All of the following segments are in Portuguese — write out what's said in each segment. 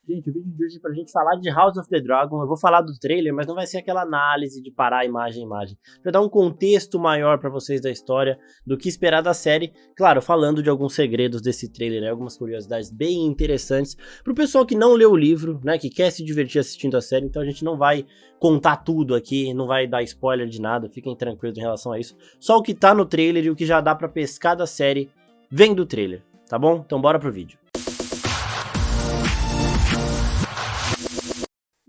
Gente, o vídeo de hoje é pra gente falar de House of the Dragon. Eu vou falar do trailer, mas não vai ser aquela análise de parar imagem a imagem. Pra dar um contexto maior pra vocês da história, do que esperar da série. Claro, falando de alguns segredos desse trailer, né? Algumas curiosidades bem interessantes. Pro pessoal que não leu o livro, né? Que quer se divertir assistindo a série. Então a gente não vai contar tudo aqui, não vai dar spoiler de nada. Fiquem tranquilos em relação a isso. Só o que tá no trailer e o que já dá pra pescar da série vem do trailer, tá bom? Então bora pro vídeo.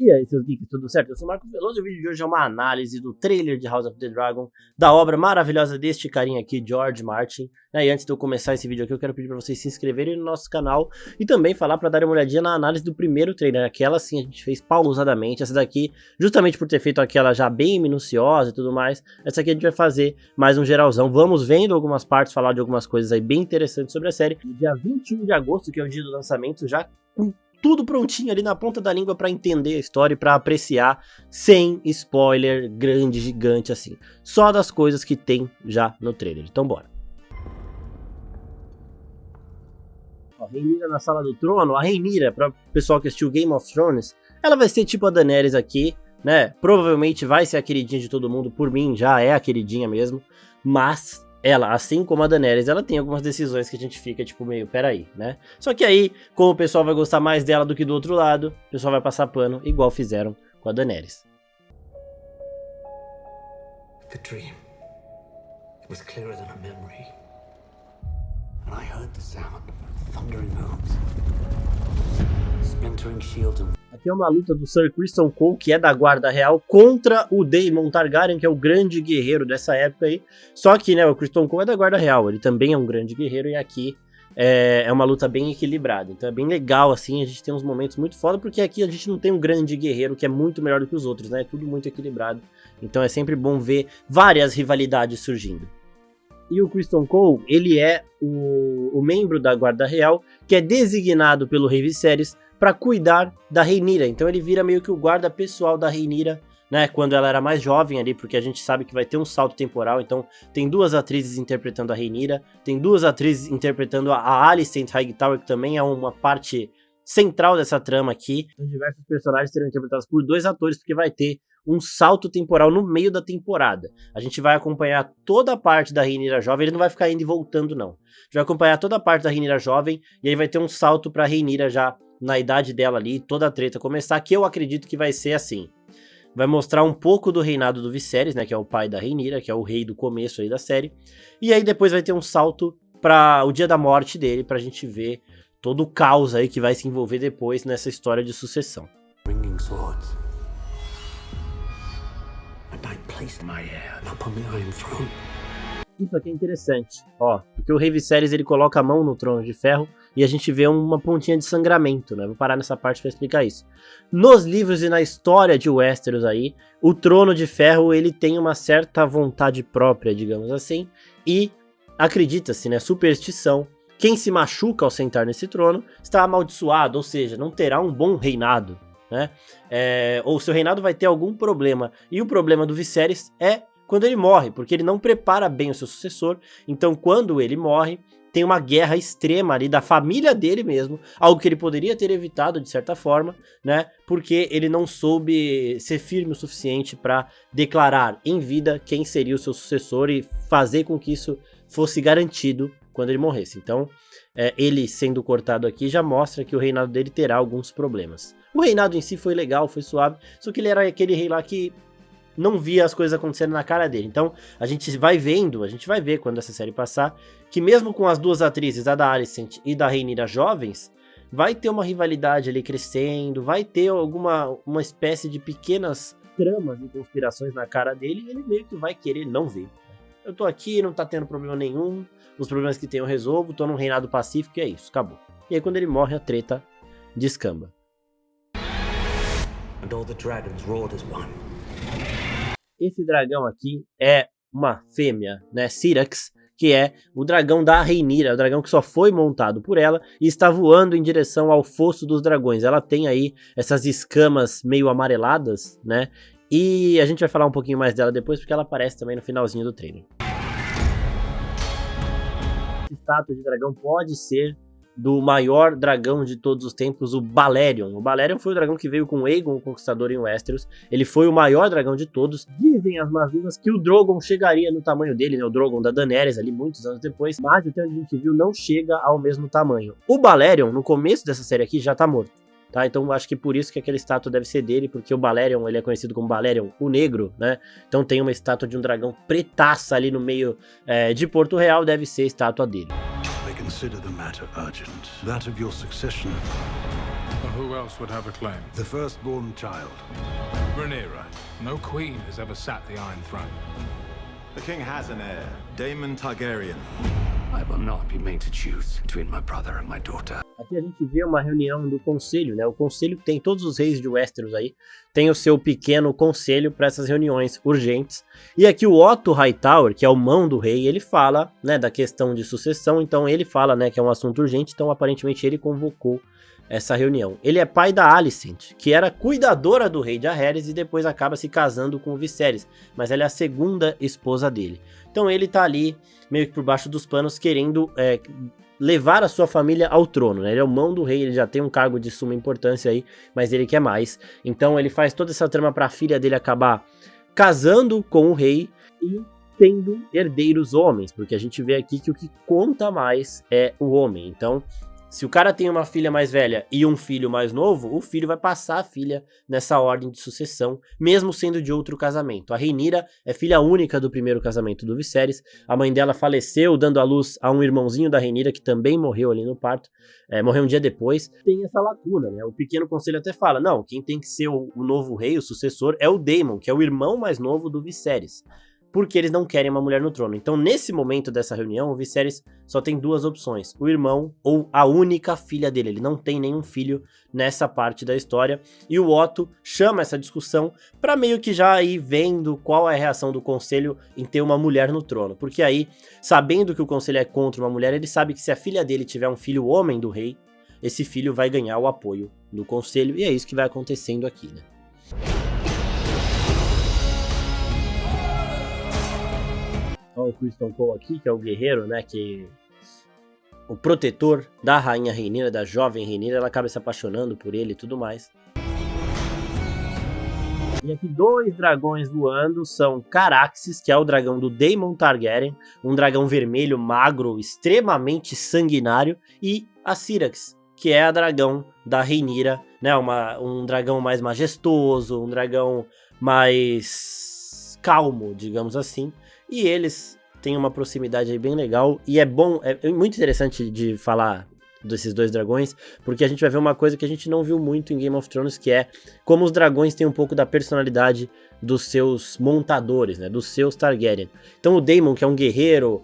E aí, seus geeks, tudo certo? Eu sou o Marcos Veloso e o vídeo de hoje é uma análise do trailer de House of the Dragon, da obra maravilhosa deste carinha aqui, George Martin. E antes de eu começar esse vídeo aqui, eu quero pedir pra vocês se inscreverem no nosso canal e também falar pra darem uma olhadinha na análise do primeiro trailer. Aquela sim a gente fez pausadamente, essa daqui, justamente por ter feito aquela já bem minuciosa e tudo mais, essa aqui a gente vai fazer mais um geralzão. Vamos vendo algumas partes, falar de algumas coisas aí bem interessantes sobre a série. No dia 21 de agosto, que é o dia do lançamento, já com tudo prontinho ali na ponta da língua pra entender a história e pra apreciar sem spoiler grande, gigante assim. Só das coisas que tem já no trailer. Então bora. Ó, Rhaenyra na Sala do Trono. A Rhaenyra, para o pessoal que assistiu Game of Thrones, ela vai ser tipo a Daenerys aqui, né? Provavelmente vai ser a queridinha de todo mundo. Por mim já é a queridinha mesmo. Mas ela, assim como a Daenerys, ela tem algumas decisões que a gente fica tipo meio, peraí, né? Só que aí, como o pessoal vai gostar mais dela do que do outro lado, o pessoal vai passar pano, igual fizeram com a Daenerys. The dream, it was clearer than a memory. And I heard the sound of thundering hooves, splintering shields and... Aqui é uma luta do Sir Criston Cole, que é da Guarda Real, contra o Daemon Targaryen, que é o grande guerreiro dessa época aí. Só que, né, o Criston Cole é da Guarda Real, ele também é um grande guerreiro, e aqui é uma luta bem equilibrada. Então é bem legal, assim, a gente tem uns momentos muito foda, porque aqui a gente não tem um grande guerreiro que é muito melhor do que os outros, né? É tudo muito equilibrado. Então é sempre bom ver várias rivalidades surgindo. E o Criston Cole, ele é o membro da Guarda Real, que é designado pelo rei Viserys para cuidar da Rhaenyra. Então ele vira meio que o guarda pessoal da Rhaenyra, né, quando ela era mais jovem ali, porque a gente sabe que vai ter um salto temporal. Então tem duas atrizes interpretando a Rhaenyra, tem duas atrizes interpretando a Alicent Hightower, que também é uma parte central dessa trama aqui. Então, diversos personagens serão interpretados por dois atores, porque vai ter um salto temporal no meio da temporada. A gente vai acompanhar toda a parte da Rhaenyra jovem, ele não vai ficar indo e voltando não. A gente vai acompanhar toda a parte da Rhaenyra jovem, e aí vai ter um salto pra Rhaenyra já na idade dela ali, toda a treta começar, que eu acredito que vai ser assim. Vai mostrar um pouco do reinado do Viserys, né, que é o pai da Rhaenyra, que é o rei do começo aí da série. E aí depois vai ter um salto para o dia da morte dele, pra gente ver todo o caos aí que vai se envolver depois nessa história de sucessão. ringing swords. And I placed my heir upon the Iron Throne. Isso aqui é interessante, ó, porque o rei Viserys ele coloca a mão no trono de ferro e a gente vê uma pontinha de sangramento, né? Vou parar nessa parte para explicar isso. Nos livros e na história de Westeros aí, o trono de ferro ele tem uma certa vontade própria, digamos assim, e acredita-se, né, superstição, quem se machuca ao sentar nesse trono está amaldiçoado, ou seja, não terá um bom reinado, né? Ou seu reinado vai ter algum problema, e o problema do Viserys é quando ele morre, porque ele não prepara bem o seu sucessor. Então quando ele morre, tem uma guerra extrema ali da família dele mesmo, algo que ele poderia ter evitado de certa forma, né, porque ele não soube ser firme o suficiente para declarar em vida quem seria o seu sucessor e fazer com que isso fosse garantido quando ele morresse. Então ele sendo cortado aqui já mostra que o reinado dele terá alguns problemas. O reinado em si foi legal, foi suave, só que ele era aquele rei lá que não via as coisas acontecendo na cara dele. Então a gente vai ver quando essa série passar, que mesmo com as duas atrizes, a da Alicent e da Rhaenyra jovens, vai ter uma rivalidade ali crescendo, vai ter uma espécie de pequenas tramas e conspirações na cara dele, e ele meio que vai querer não ver. Eu tô aqui, não tá tendo problema nenhum, os problemas que tem eu resolvo, tô num reinado pacífico e é isso, acabou. E aí quando ele morre a treta descamba. And all the dragons roared as one. Esse dragão aqui é uma fêmea, né, Syrax, que é o dragão da Rhaenyra, o dragão que só foi montado por ela e está voando em direção ao Fosso dos Dragões. Ela tem aí essas escamas meio amareladas, né, e a gente vai falar um pouquinho mais dela depois, porque ela aparece também no finalzinho do trailer. Essa estátua de dragão pode ser do maior dragão de todos os tempos, o Balerion. O Balerion foi o dragão que veio com Aegon, o Conquistador, em Westeros. Ele foi o maior dragão de todos. Dizem as más línguas que o Drogon chegaria no tamanho dele, né? O Drogon da Daenerys, ali muitos anos depois, mas até onde a gente viu não chega ao mesmo tamanho. O Balerion, no começo dessa série aqui, já tá morto. Tá, então acho que por isso que aquela estátua deve ser dele, porque o Balerion, ele é conhecido como Balerion o Negro, né? Então tem uma estátua de um dragão pretaça ali no meio de Porto Real, deve ser a estátua dele. They consider the matter urgent, that of your succession. Who else would have a claim? The firstborn child. Rhaenyra. No queen has ever sat the Iron Throne. The king has an heir, Daemon Targaryen. I will not be made to choose between my brother and my daughter. Aqui a gente vê uma reunião do conselho, né? O conselho tem todos os reis de Westeros aí, tem o seu pequeno conselho para essas reuniões urgentes. E aqui o Otto Hightower, que é o mão do rei, ele fala, né, da questão de sucessão. Então ele fala, né, que é um assunto urgente. Então aparentemente ele convocou essa reunião. Ele é pai da Alicent, que era cuidadora do rei de Jaehaerys e depois acaba se casando com o Viserys, mas ela é a segunda esposa dele. Então ele tá ali meio que por baixo dos panos querendo levar a sua família ao trono, né? Ele é o mão do rei, ele já tem um cargo de suma importância aí, mas ele quer mais. Então ele faz toda essa trama para a filha dele acabar casando com o rei e tendo herdeiros homens, porque a gente vê aqui que o que conta mais é o homem. Então, se o cara tem uma filha mais velha e um filho mais novo, o filho vai passar a filha nessa ordem de sucessão, mesmo sendo de outro casamento. A Rhaenyra é filha única do primeiro casamento do Viserys. A mãe dela faleceu dando à luz a um irmãozinho da Rhaenyra que também morreu ali no parto. Morreu um dia depois. Tem essa lacuna, né? O pequeno conselho até fala, não, quem tem que ser o novo rei, o sucessor, é o Daemon, que é o irmão mais novo do Viserys, porque eles não querem uma mulher no trono. Então, nesse momento dessa reunião, o Viserys só tem duas opções: o irmão ou a única filha dele. Ele não tem nenhum filho nessa parte da história. E o Otto chama essa discussão para meio que já ir vendo qual é a reação do conselho em ter uma mulher no trono. Porque aí, sabendo que o conselho é contra uma mulher, ele sabe que se a filha dele tiver um filho homem do rei, esse filho vai ganhar o apoio do conselho. E é isso que vai acontecendo aqui, né? Olha o Criston Cole aqui, que é o guerreiro, né, que o protetor da rainha Rhaenyra, da jovem Rhaenyra, ela acaba se apaixonando por ele e tudo mais. E aqui dois dragões voando são Caraxes, que é o dragão do Daemon Targaryen, um dragão vermelho, magro, extremamente sanguinário, e a Syrax, que é a dragão da Rhaenyra, né, um dragão mais majestoso, um dragão mais calmo, digamos assim. E eles têm uma proximidade aí bem legal, e é bom, é muito interessante de falar desses dois dragões, porque a gente vai ver uma coisa que a gente não viu muito em Game of Thrones, que é como os dragões têm um pouco da personalidade dos seus montadores, né, dos seus Targaryen. Então o Daemon, que é um guerreiro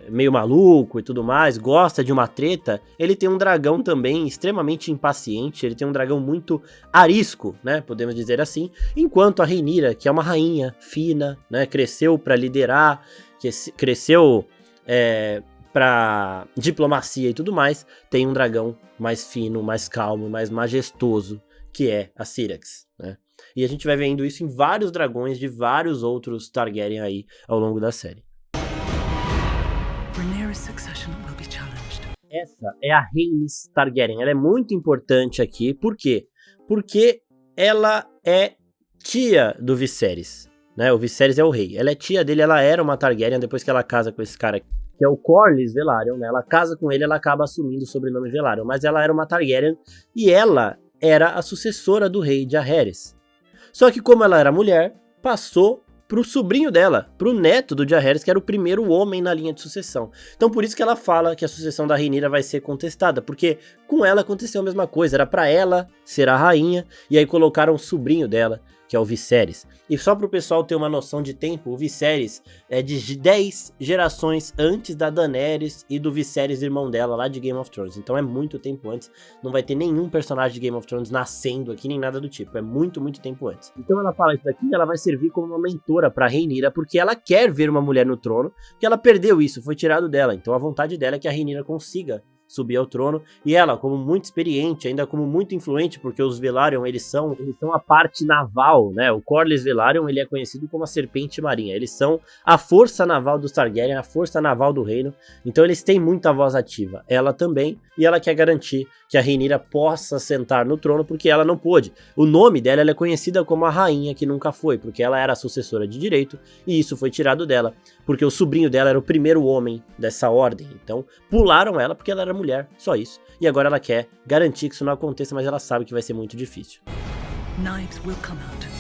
meio maluco e tudo mais, gosta de uma treta, ele tem um dragão também extremamente impaciente, ele tem um dragão muito arisco, né, podemos dizer assim, enquanto a Rhaenyra, que é uma rainha fina, né, cresceu para liderar, cresceu para diplomacia e tudo mais, tem um dragão mais fino, mais calmo, mais majestoso, que é a Syrax, né? E a gente vai vendo isso em vários dragões de vários outros Targaryen aí ao longo da série. Essa é a Rhaenys Targaryen, ela é muito importante aqui, por quê? Porque ela é tia do Viserys, né? O Viserys é o rei, ela é tia dele, ela era uma Targaryen depois que ela casa com esse cara aqui, que é o Corlys Velaryon, né? Ela casa com ele, ela acaba assumindo o sobrenome Velaryon, mas ela era uma Targaryen e ela era a sucessora do rei de Jaehaerys. Só que como ela era mulher, passou pro sobrinho dela, pro neto do Jaehaerys, que era o primeiro homem na linha de sucessão. Então por isso que ela fala que a sucessão da Rhaenyra vai ser contestada, porque com ela aconteceu a mesma coisa, era pra ela ser a rainha, e aí colocaram o sobrinho dela, que é o Viserys. E só para o pessoal ter uma noção de tempo, o Viserys é de 10 gerações antes da Daenerys e do Viserys, irmão dela, lá de Game of Thrones. Então é muito tempo antes, não vai ter nenhum personagem de Game of Thrones nascendo aqui, nem nada do tipo, é muito, muito tempo antes. Então ela fala isso daqui, ela vai servir como uma mentora para Rhaenyra, porque ela quer ver uma mulher no trono, porque ela perdeu isso, foi tirado dela. Então a vontade dela é que a Rhaenyra consiga subir ao trono, e ela, como muito experiente, ainda como muito influente, porque os Velaryon, eles são a parte naval, né? O Corlys Velaryon, ele é conhecido como a Serpente Marinha, eles são a força naval dos Targaryen, a força naval do reino, então eles têm muita voz ativa, ela também, e ela quer garantir que a Rhaenyra possa sentar no trono, porque ela não pôde. O nome dela, ela é conhecida como a rainha que nunca foi, porque ela era a sucessora de direito, e isso foi tirado dela, porque o sobrinho dela era o primeiro homem dessa ordem, então pularam ela porque ela era mulher, só isso. E agora ela quer garantir que isso não aconteça, mas ela sabe que vai ser muito difícil. Knives will come out.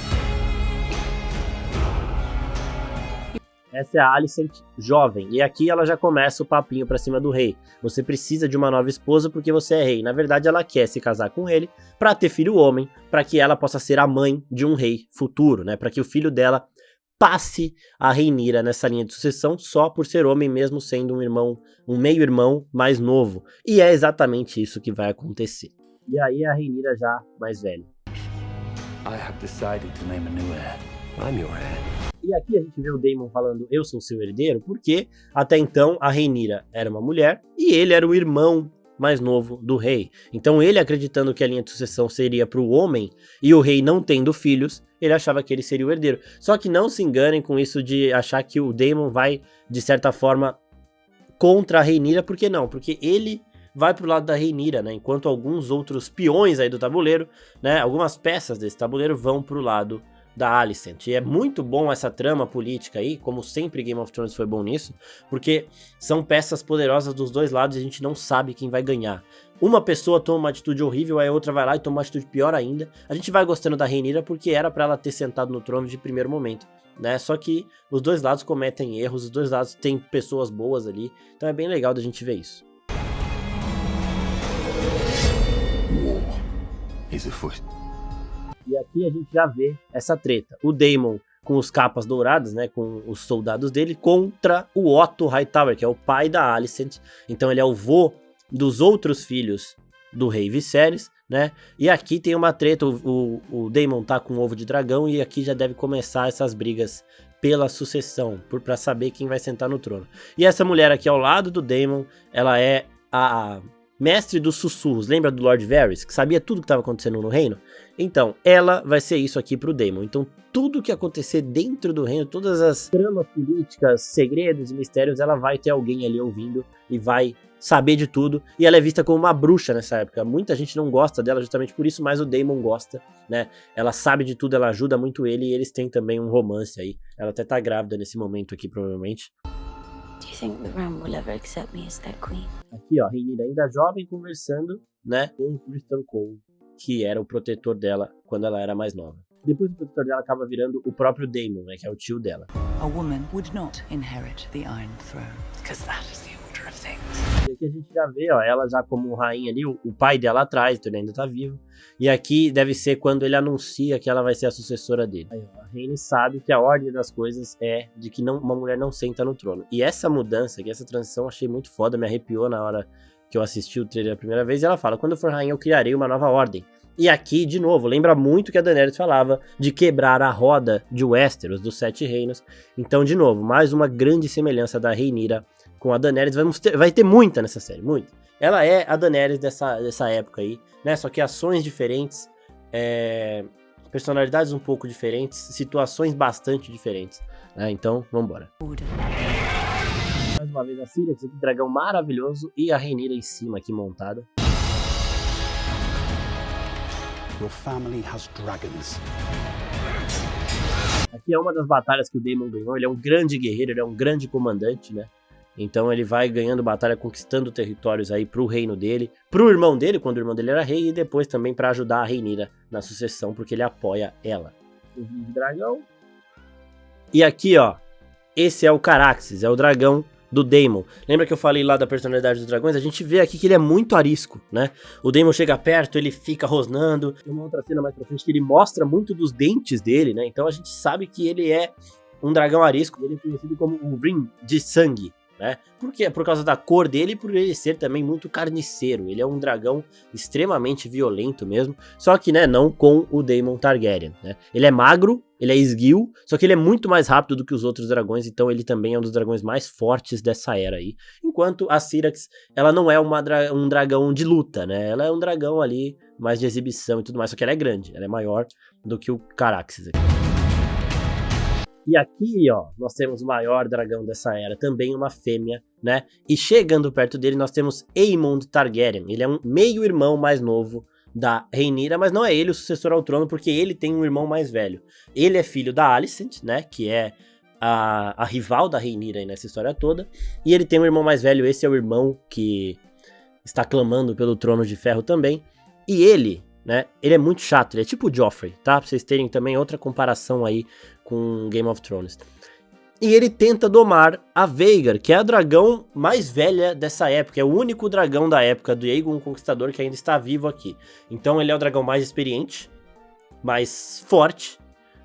Essa é a Alicent jovem, e aqui ela já começa o papinho pra cima do rei. Você precisa de uma nova esposa porque você é rei. Na verdade, ela quer se casar com ele pra ter filho homem, pra que ela possa ser a mãe de um rei futuro, né? Pra que o filho dela passe a Rhaenyra nessa linha de sucessão só por ser homem, mesmo sendo um meio-irmão mais novo. E é exatamente isso que vai acontecer. E aí a Rhaenyra já mais velha. I have decided to name a new heir. I'm your heir. E aqui a gente vê o Daemon falando, eu sou seu herdeiro, porque até então a Rhaenyra era uma mulher e ele era o irmão mais novo do rei. Então ele, acreditando que a linha de sucessão seria para o homem e o rei não tendo filhos, ele achava que ele seria o herdeiro. Só que não se enganem com isso de achar que o Daemon vai, de certa forma, contra a Rhaenyra. Por que não? Porque ele vai pro lado da Rhaenyra, né? Enquanto alguns outros peões aí do tabuleiro, né? Algumas peças desse tabuleiro vão pro lado da Alicent. E é muito bom essa trama política aí, como sempre Game of Thrones foi bom nisso, porque são peças poderosas dos dois lados e a gente não sabe quem vai ganhar. Uma pessoa toma uma atitude horrível, aí a outra vai lá e toma uma atitude pior ainda. A gente vai gostando da Rhaenyra porque era pra ela ter sentado no trono de primeiro momento, né? Só que os dois lados cometem erros, os dois lados têm pessoas boas ali, então é bem legal da gente ver isso. War is afoot. E aqui a gente já vê essa treta. O Daemon com os capas douradas, né, com os soldados dele, contra o Otto Hightower, que é o pai da Alicent. Então ele é o vô dos outros filhos do rei Viserys, né? E aqui tem uma treta, o Daemon tá com um ovo de dragão e aqui já deve começar essas brigas pela sucessão, pra saber quem vai sentar no trono. E essa mulher aqui ao lado do Daemon, ela é a mestre dos sussurros, lembra do Lord Varys, que sabia tudo que estava acontecendo no reino? Então, ela vai ser isso aqui pro Daemon. Então, tudo que acontecer dentro do reino, todas as tramas políticas, segredos e mistérios, ela vai ter alguém ali ouvindo e vai saber de tudo. E ela é vista como uma bruxa nessa época. Muita gente não gosta dela justamente por isso, mas o Daemon gosta, né? Ela sabe de tudo, ela ajuda muito ele e eles têm também um romance aí. Ela até tá grávida nesse momento aqui, provavelmente. Do you think the realm will ever accept me as their queen? Aqui, ó, Rhaenyra ainda jovem conversando, né, com o Criston Cole, que era o protetor dela quando ela era mais nova. Depois o protetor dela acaba virando o próprio Daemon, né, que é o tio dela. A woman would not inherit the Iron Throne, because that is the order of things. E aqui a gente já vê, ó, ela já como rainha ali, o pai dela atrás, então ele ainda tá vivo. E aqui deve ser quando ele anuncia que ela vai ser a sucessora dele. Aí, ó, a Rhaenyra sabe que a ordem das coisas é de que uma mulher não senta no trono. E essa mudança aqui, essa transição, eu achei muito foda, me arrepiou na hora que eu assisti o trailer a primeira vez. E ela fala, quando eu for rainha eu criarei uma nova ordem. E aqui, de novo, lembra muito que a Daenerys falava de quebrar a roda de Westeros, dos 7 reinos. Então, de novo, mais uma grande semelhança da Rhaenyra com a Daenerys. Vai ter muita nessa série, muita. Ela é a Daenerys dessa época aí, né? Só que ações diferentes, personalidades um pouco diferentes, situações bastante diferentes, né? Então, vambora. Order. Mais uma vez a Syrax, aqui, dragão maravilhoso, e a Rhaenyra em cima aqui montada. Your family has dragons. Aqui é uma das batalhas que o Daemon ganhou. Ele é um grande guerreiro, ele é um grande comandante, né? Então ele vai ganhando batalha, conquistando territórios aí pro reino dele, pro irmão dele, quando o irmão dele era rei, e depois também pra ajudar a Rhaenyra na sucessão, porque ele apoia ela. O dragão. E aqui, ó, esse é o Caraxes, é o dragão do Daemon. Lembra que eu falei lá da personalidade dos dragões? A gente vê aqui que ele é muito arisco, né? O Daemon chega perto, ele fica rosnando. Tem uma outra cena mais pra frente que ele mostra muito dos dentes dele, né? Então a gente sabe que ele é um dragão arisco. Ele é conhecido como o Rim de sangue, né? Por quê? Por causa da cor dele e por ele ser também muito carniceiro. Ele é um dragão extremamente violento mesmo, só que, né, não com o Daemon Targaryen, né? Ele é magro, ele é esguio, só que ele é muito mais rápido do que os outros dragões, então ele também é um dos dragões mais fortes dessa era aí. Enquanto a Syrax, ela não é um dragão de luta, né? Ela é um dragão ali mais de exibição e tudo mais, só que ela é grande, ela é maior do que o Caraxes aqui. E aqui, ó, nós temos o maior dragão dessa era, também uma fêmea, né? E chegando perto dele, nós temos Aemond Targaryen. Ele é um meio-irmão mais novo da Rhaenyra, mas não é ele o sucessor ao trono, porque ele tem um irmão mais velho. Ele é filho da Alicent, né? Que é a rival da Rhaenyra aí nessa história toda. E ele tem um irmão mais velho, esse é o irmão que está clamando pelo trono de ferro também. E ele, né? Ele é muito chato, ele é tipo o Joffrey, tá? Pra vocês terem também outra comparação aí com Game of Thrones. E ele tenta domar a Vhagar, que é a dragão mais velha dessa época. É o único dragão da época do Aegon o Conquistador que ainda está vivo aqui. Então ele é o dragão mais experiente, mais forte,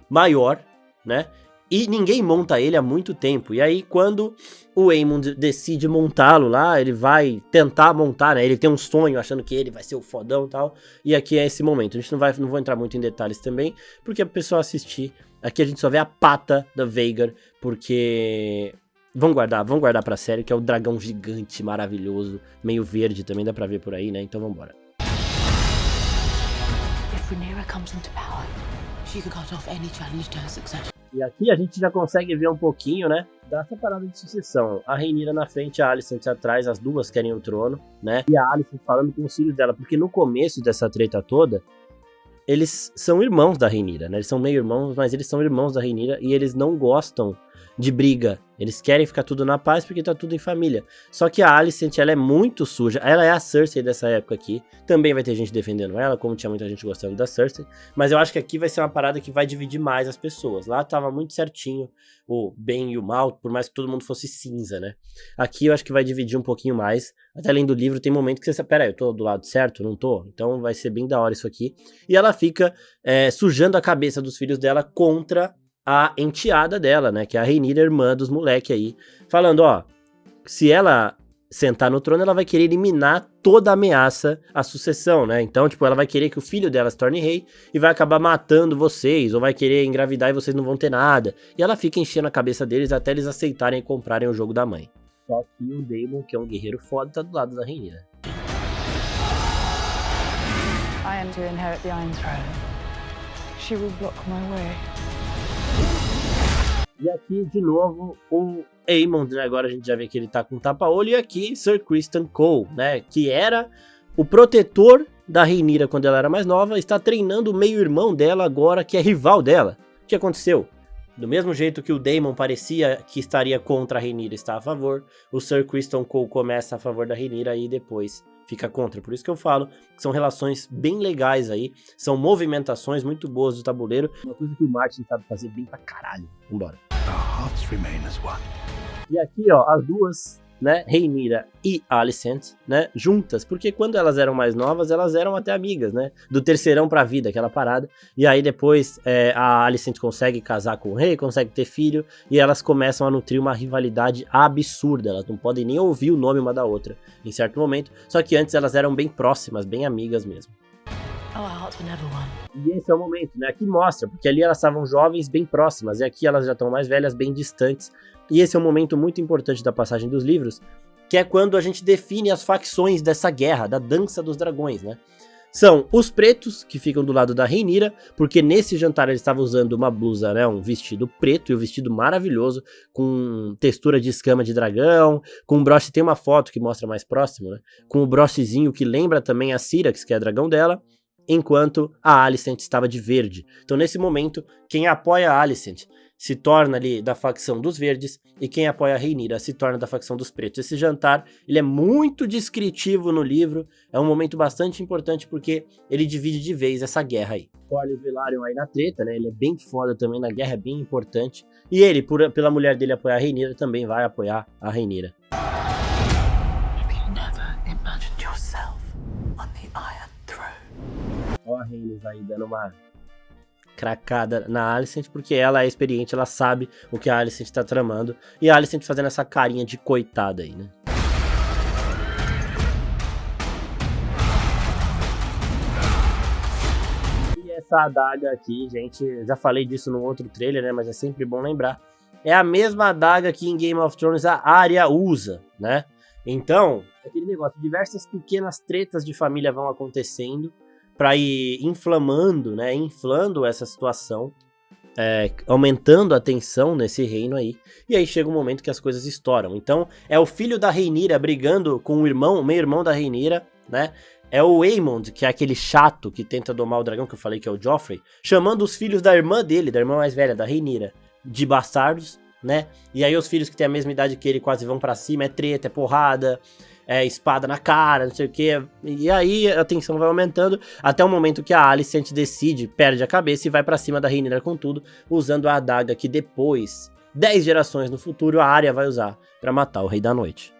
maior, né? E ninguém monta ele há muito tempo. E aí quando o Aemond decide montá-lo lá, ele vai tentar montar, né? Ele tem um sonho achando que ele vai ser o fodão e tal. E aqui é esse momento. A gente não vou entrar muito em detalhes também, porque a pessoa assistir. Aqui a gente só vê a pata da Vhagar, porque vão guardar pra série, que é o dragão gigante, maravilhoso, meio verde também, dá pra ver por aí, né? Então vambora. If Rhaenyra comes into power, she can cut off any challenge to her succession. E aqui a gente já consegue ver um pouquinho, né, dessa parada de sucessão. A Rhaenyra na frente, a Alicent atrás, as duas querem o trono, né? E a Alicent falando com os filhos dela, porque no começo dessa treta toda, eles são irmãos da Rhaenyra, né? Eles são meio irmãos, mas eles são irmãos da Rhaenyra e eles não gostam de briga. Eles querem ficar tudo na paz porque tá tudo em família. Só que a Alicent, ela é muito suja. Ela é a Cersei dessa época aqui. Também vai ter gente defendendo ela, como tinha muita gente gostando da Cersei. Mas eu acho que aqui vai ser uma parada que vai dividir mais as pessoas. Lá tava muito certinho o bem e o mal, por mais que todo mundo fosse cinza, né? Aqui eu acho que vai dividir um pouquinho mais. Até além do livro, tem momento que você... Pera aí, eu tô do lado certo? Não tô? Então vai ser bem da hora isso aqui. E ela fica sujando a cabeça dos filhos dela contra a enteada dela, né, que é a Rhaenyra, irmã dos moleque aí, falando, ó, se ela sentar no trono, ela vai querer eliminar toda ameaça à sucessão, né, então, tipo, ela vai querer que o filho dela se torne rei e vai acabar matando vocês, ou vai querer engravidar e vocês não vão ter nada, e ela fica enchendo a cabeça deles até eles aceitarem e comprarem o jogo da mãe. Só que o Daemon, que é um guerreiro foda, tá do lado da Rhaenyra. I am to inherit the Iron Throne. She will block my way. E aqui, de novo, o Aemond, né? Agora a gente já vê que ele tá com tapa-olho. E aqui, Sir Criston Cole, né? Que era o protetor da Rhaenyra quando ela era mais nova. Está treinando o meio-irmão dela agora, que é rival dela. O que aconteceu? Do mesmo jeito que o Daemon parecia que estaria contra a Rhaenyra e está a favor, o Sir Criston Cole começa a favor da Rhaenyra e depois fica contra. Por isso que eu falo que são relações bem legais aí, são movimentações muito boas do tabuleiro. Uma coisa que o Martin sabe fazer bem pra caralho. Vambora. Our hearts remain as one. E aqui, ó, as duas, né, Rhaenyra e Alicent, né, juntas, porque quando elas eram mais novas, elas eram até amigas, né, do terceirão pra vida, aquela parada, e aí depois a Alicent consegue casar com o rei, consegue ter filho, e elas começam a nutrir uma rivalidade absurda, elas não podem nem ouvir o nome uma da outra, em certo momento, só que antes elas eram bem próximas, bem amigas mesmo. Our hearts were never one. E esse é o momento, né, aqui mostra, porque ali elas estavam jovens, bem próximas, e aqui elas já estão mais velhas, bem distantes. E esse é um momento muito importante da passagem dos livros, que é quando a gente define as facções dessa guerra, da dança dos dragões, né? São os pretos, que ficam do lado da Rhaenyra, porque nesse jantar ele estava usando uma blusa, né, um vestido preto, e um vestido maravilhoso, com textura de escama de dragão, com um broche, tem uma foto que mostra mais próximo, né? Com o brochezinho que lembra também a Syrax, que é a dragão dela, enquanto a Alicent estava de verde. Então nesse momento, quem apoia a Alicent se torna ali da facção dos verdes, e quem apoia a Rhaenyra se torna da facção dos pretos. Esse jantar, ele é muito descritivo no livro, é um momento bastante importante porque ele divide de vez essa guerra aí. Corlys Velaryon aí na treta, né, ele é bem foda também na guerra, é bem importante, e ele, pela mulher dele apoiar a Rhaenyra, também vai apoiar a Rhaenyra. Ó a Rhaenys aí dando uma encracada na Alicent, porque ela é experiente, ela sabe o que a Alicent tá tramando, e a Alicent fazendo essa carinha de coitada aí, né? E essa adaga aqui, gente, já falei disso no outro trailer, né, mas é sempre bom lembrar, é a mesma adaga que em Game of Thrones a Arya usa, né? Então, aquele negócio, diversas pequenas tretas de família vão acontecendo para ir inflamando, né, inflando essa situação, aumentando a tensão nesse reino aí, e aí chega um momento que as coisas estouram. Então, é o filho da Rhaenyra brigando com o meio-irmão da Rhaenyra, né, é o Aemond, que é aquele chato que tenta domar o dragão, que eu falei que é o Joffrey, chamando os filhos da irmã dele, da irmã mais velha, da Rhaenyra, de bastardos, né, e aí os filhos que têm a mesma idade que ele quase vão pra cima, é treta, é porrada, é espada na cara, não sei o que, e aí a tensão vai aumentando, até o momento que a Alicent decide, perde a cabeça e vai pra cima da Rhaenyra com tudo, usando a adaga que depois, 10 gerações no futuro, a Arya vai usar pra matar o Rei da Noite.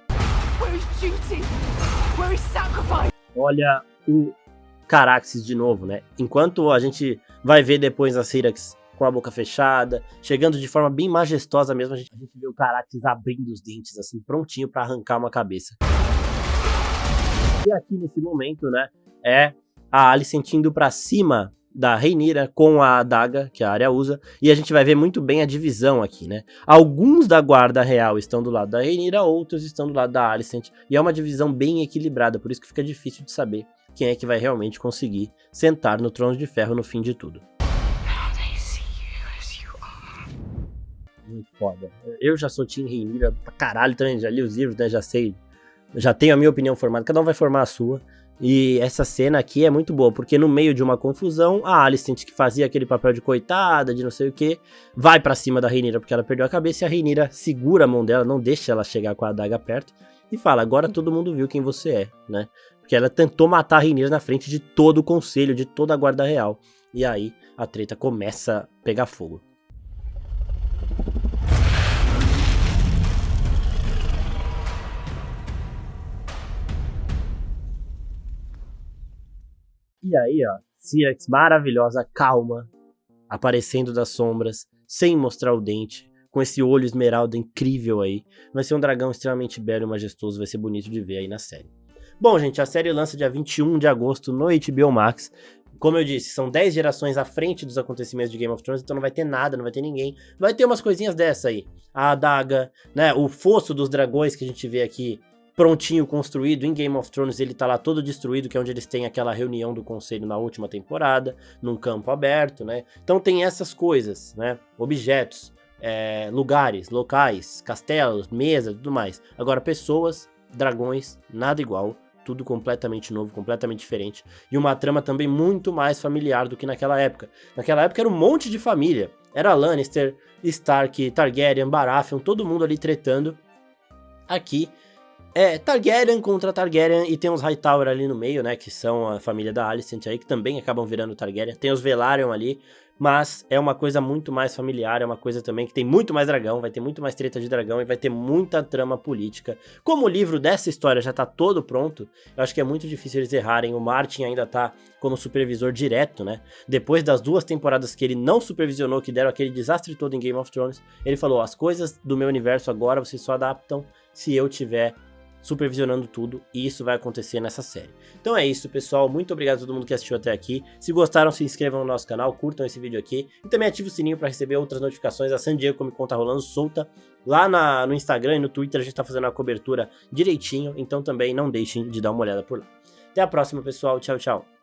Olha o Caraxes de novo, né, enquanto a gente vai ver depois a Syrax com a boca fechada, chegando de forma bem majestosa mesmo, a gente vê o Caraxes abrindo os dentes, assim, prontinho pra arrancar uma cabeça. E aqui nesse momento, né, é a Alicent indo pra cima da Rhaenyra com a adaga que a Arya usa, e a gente vai ver muito bem a divisão aqui, né. Alguns da guarda real estão do lado da Rhaenyra, outros estão do lado da Alicent, e é uma divisão bem equilibrada, por isso que fica difícil de saber quem é que vai realmente conseguir sentar no Trono de Ferro no fim de tudo. Muito foda. Eu já sou Team Rhaenyra pra caralho também, já li os livros, né, já sei, já tenho a minha opinião formada, cada um vai formar a sua. E essa cena aqui é muito boa, porque no meio de uma confusão, a Alicent, que fazia aquele papel de coitada, de não sei o que, vai pra cima da Rhaenyra porque ela perdeu a cabeça, e a Rhaenyra segura a mão dela, não deixa ela chegar com a adaga perto, e fala, agora todo mundo viu quem você é, né? Porque ela tentou matar a Rhaenyra na frente de todo o conselho, de toda a guarda real. E aí a treta começa a pegar fogo. E aí, ó, Syrax maravilhosa, calma, aparecendo das sombras, sem mostrar o dente, com esse olho esmeralda incrível aí. Vai ser um dragão extremamente belo e majestoso, vai ser bonito de ver aí na série. Bom, gente, a série lança dia 21 de agosto no HBO Max. Como eu disse, são 10 gerações à frente dos acontecimentos de Game of Thrones, então não vai ter nada, não vai ter ninguém. Vai ter umas coisinhas dessa aí. A adaga, né, o fosso dos dragões que a gente vê aqui, prontinho, construído. Em Game of Thrones ele tá lá todo destruído, que é onde eles têm aquela reunião do conselho na última temporada, num campo aberto, né? Então tem essas coisas, né? Objetos, lugares, locais, castelos, mesa, tudo mais. Agora pessoas, dragões, nada igual, tudo completamente novo, completamente diferente. E uma trama também muito mais familiar do que naquela época. Naquela época era um monte de família. Era Lannister, Stark, Targaryen, Baratheon, todo mundo ali tretando. Aqui Targaryen contra Targaryen, e tem uns Hightower ali no meio, né, que são a família da Alicent aí, que também acabam virando Targaryen. Tem os Velaryon ali, mas é uma coisa muito mais familiar, é uma coisa também que tem muito mais dragão, vai ter muito mais treta de dragão e vai ter muita trama política. Como o livro dessa história já tá todo pronto, eu acho que é muito difícil eles errarem. O Martin ainda tá como supervisor direto, né, depois das 2 temporadas que ele não supervisionou, que deram aquele desastre todo em Game of Thrones, ele falou, as coisas do meu universo agora vocês só adaptam se eu tiver supervisionando tudo, e isso vai acontecer nessa série. Então é isso, pessoal, muito obrigado a todo mundo que assistiu até aqui. Se gostaram, se inscrevam no nosso canal, curtam esse vídeo aqui, e também ative o sininho para receber outras notificações. A San Diego Comic Con tá rolando solta lá no Instagram e no Twitter, a gente tá fazendo a cobertura direitinho, então também não deixem de dar uma olhada por lá. Até a próxima, pessoal, tchau, tchau.